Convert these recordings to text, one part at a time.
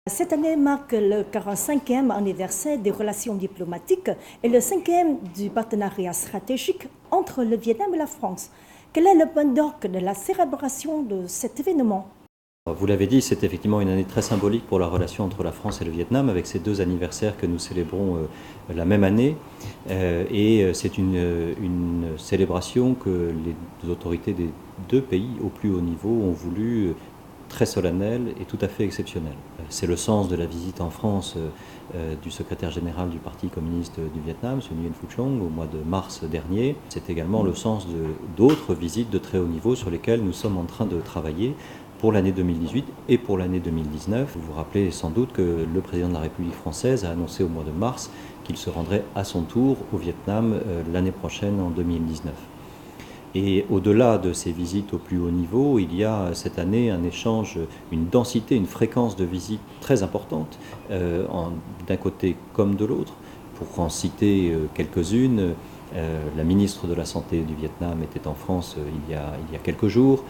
Cette année marque le 45e anniversaire des relations diplomatiques et le 5e du partenariat stratégique entre le Vietnam et la France. Quel est le point d'orgue de la célébration de cet événement? Vous l'avez dit, c'est effectivement une année très symbolique pour la relation entre la France et le Vietnam, avec ces deux anniversaires que nous célébrons la même année. C'est une célébration que les autorités des deux pays, au plus haut niveau, ont voulu très solennelle et tout à fait exceptionnelle. C'est le sens de la visite en France du secrétaire général du Parti communiste du Vietnam, M. Nguyen Phu Trong, au mois de mars dernier. C'est également le sens d'autres visites de très haut niveau sur lesquelles nous sommes en train de travailler pour l'année 2018 et pour l'année 2019. Vous vous rappelez sans doute que le président de la République française a annoncé au mois de mars qu'il se rendrait à son tour au Vietnam l'année prochaine en 2019. Et au-delà de ces visites au plus haut niveau, il y a cette année un échange, une densité, une fréquence de visites très importante, d'un côté comme de l'autre. Pour en citer quelques-unes, la ministre de la Santé du Vietnam était en France il y a quelques jours.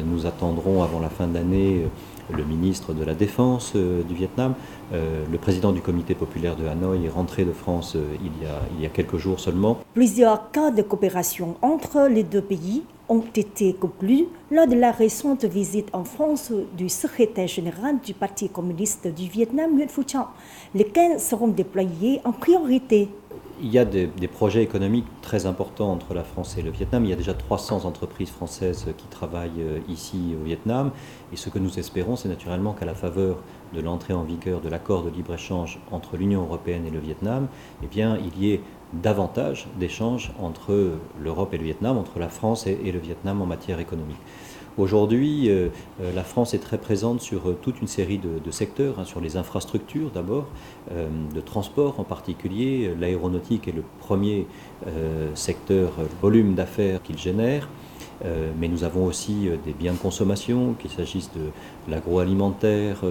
Nous attendrons avant la fin de l'année le ministre de la Défense du Vietnam. Le président du comité populaire de Hanoï est rentré de France il y a quelques jours seulement. Plusieurs cas de coopération entre les deux pays ont été conclus lors de la récente visite en France du secrétaire général du Parti communiste du Vietnam, Nguyen Phu Trong, lesquels seront déployés en priorité. Il y a des projets économiques très importants entre la France et le Vietnam. Il y a déjà 300 entreprises françaises qui travaillent ici au Vietnam. Et ce que nous espérons, c'est naturellement qu'à la faveur de l'entrée en vigueur de l'accord de libre-échange entre l'Union européenne et le Vietnam, eh bien, il y ait davantage d'échanges entre l'Europe et le Vietnam, entre la France et le Vietnam en matière économique. Aujourd'hui, la France est très présente sur toute une série de secteurs, sur les infrastructures d'abord, de transport en particulier. L'aéronautique est le premier secteur, volume d'affaires qu'il génère. Mais nous avons aussi des biens de consommation, qu'il s'agisse de l'agroalimentaire,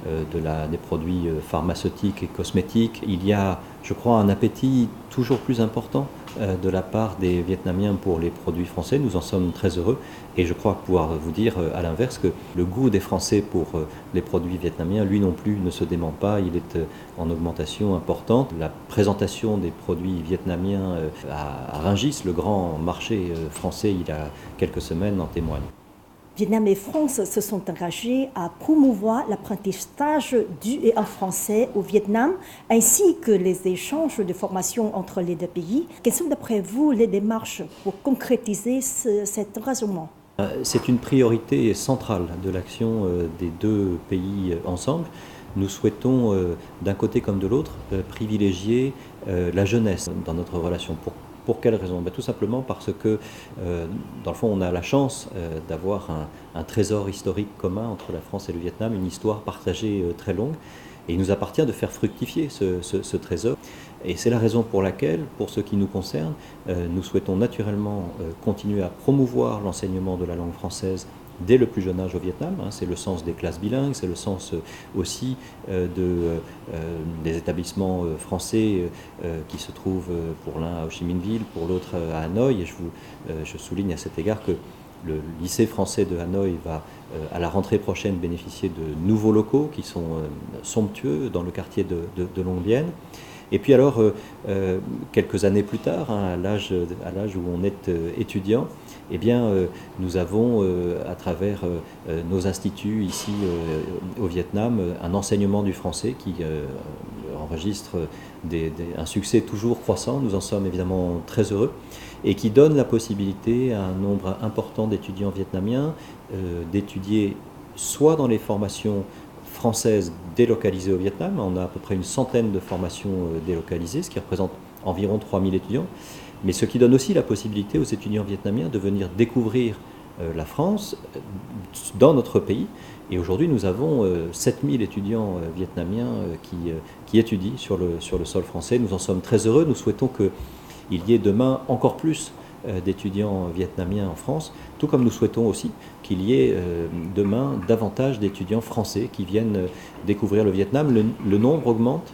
des produits pharmaceutiques et cosmétiques. Il y a, je crois, un appétit toujours plus important de la part des Vietnamiens pour les produits français. Nous en sommes très heureux et je crois pouvoir vous dire à l'inverse que le goût des Français pour les produits vietnamiens, lui non plus, ne se dément pas. Il est en augmentation importante. La présentation des produits vietnamiens à Rungis, le grand marché français, il y a quelques semaines, en témoigne. Vietnam et France se sont engagés à promouvoir l'apprentissage du et en français au Vietnam, ainsi que les échanges de formation entre les deux pays. Quelles sont d'après vous les démarches pour concrétiser cet engagement? C'est une priorité centrale de l'action des deux pays ensemble. Nous souhaitons, d'un côté comme de l'autre, privilégier la jeunesse dans notre relation. Pour quelle raison? Tout simplement parce que, dans le fond, on a la chance d'avoir un trésor historique commun entre la France et le Vietnam, une histoire partagée très longue. Et il nous appartient de faire fructifier ce trésor. Et c'est la raison pour laquelle, pour ce qui nous concerne, nous souhaitons naturellement continuer à promouvoir l'enseignement de la langue française dès le plus jeune âge au Vietnam. C'est le sens des classes bilingues, c'est le sens aussi des établissements français qui se trouvent pour l'un à Ho Chi Minh Ville, pour l'autre à Hanoï. Et je souligne à cet égard que le lycée français de Hanoï va, à la rentrée prochaine, bénéficier de nouveaux locaux qui sont somptueux dans le quartier de Long Bien. Et puis alors, quelques années plus tard, à l'âge où on est étudiant, eh bien, nous avons, à travers nos instituts ici au Vietnam, un enseignement du français qui enregistre un succès toujours croissant. Nous en sommes évidemment très heureux et qui donne la possibilité à un nombre important d'étudiants vietnamiens d'étudier soit dans les formations françaises délocalisées au Vietnam. On a à peu près une centaine de formations délocalisées, ce qui représente environ 3000 étudiants, mais ce qui donne aussi la possibilité aux étudiants vietnamiens de venir découvrir la France dans notre pays. Et aujourd'hui, nous avons 7000 étudiants vietnamiens qui étudient sur le sol français. Nous en sommes très heureux. Nous souhaitons qu'il y ait demain encore plus d'étudiants vietnamiens en France, tout comme nous souhaitons aussi qu'il y ait demain davantage d'étudiants français qui viennent découvrir le Vietnam. Le nombre augmente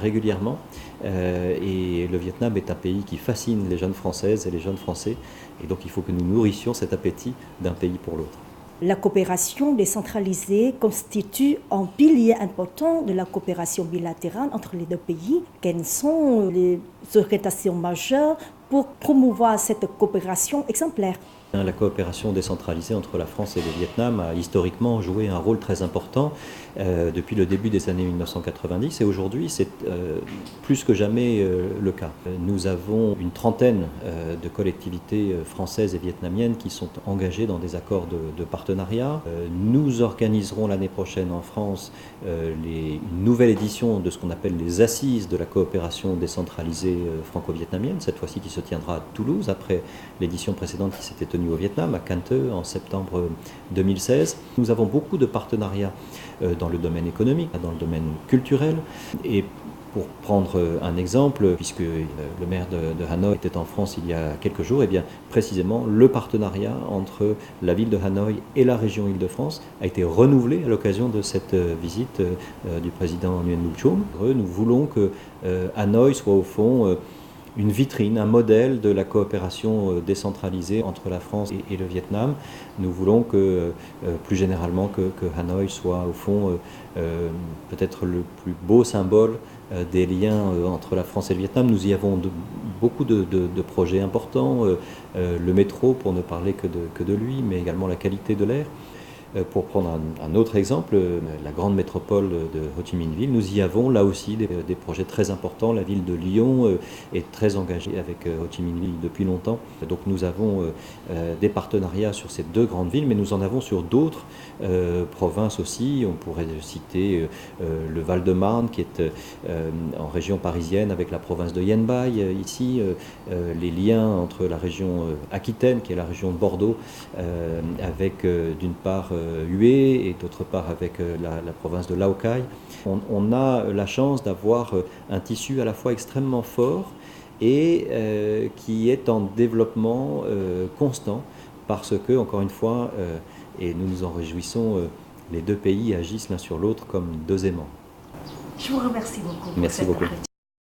régulièrement et le Vietnam est un pays qui fascine les jeunes Françaises et les jeunes Français, et donc il faut que nous nourrissions cet appétit d'un pays pour l'autre. La coopération décentralisée constitue un pilier important de la coopération bilatérale entre les deux pays. Quelles sont les orientations majeures pour promouvoir cette coopération exemplaire? La coopération décentralisée entre la France et le Vietnam a historiquement joué un rôle très important depuis le début des années 1990 et aujourd'hui c'est plus que jamais le cas. Nous avons une trentaine de collectivités françaises et vietnamiennes qui sont engagées dans des accords de partenariat. Nous organiserons l'année prochaine en France une nouvelle édition de ce qu'on appelle les assises de la coopération décentralisée franco-vietnamienne, cette fois-ci qui se tiendra à Toulouse après l'édition précédente qui s'était tenue au Vietnam, à Can Tho, en septembre 2016. Nous avons beaucoup de partenariats dans le domaine économique, dans le domaine culturel. Et pour prendre un exemple, puisque le maire de Hanoï était en France il y a quelques jours, et bien précisément le partenariat entre la ville de Hanoï et la région Île-de-France a été renouvelé à l'occasion de cette visite du président Nguyen Vu Chom. Nous voulons que Hanoï soit au fond une vitrine, un modèle de la coopération décentralisée entre la France et le Vietnam. Nous voulons que, plus généralement, que Hanoï soit au fond peut-être le plus beau symbole des liens entre la France et le Vietnam. Nous y avons beaucoup de projets importants, le métro pour ne parler que de lui, mais également la qualité de l'air. Pour prendre un autre exemple, la grande métropole de Ho Chi Minh Ville, nous y avons là aussi des projets très importants. La ville de Lyon est très engagée avec Ho Chi Minh Ville depuis longtemps. Donc nous avons des partenariats sur ces deux grandes villes, mais nous en avons sur d'autres provinces aussi. On pourrait citer le Val-de-Marne qui est en région parisienne avec la province deIen Bai ici, les liens entre la région Aquitaine qui est la région de Bordeaux avec d'une part Hue et d'autre part avec la province de Lao Cai. On a la chance d'avoir un tissu à la fois extrêmement fort et qui est en développement constant parce que, encore une fois, et nous nous en réjouissons, les deux pays agissent l'un sur l'autre comme deux aimants. Je vous remercie beaucoup. Merci beaucoup.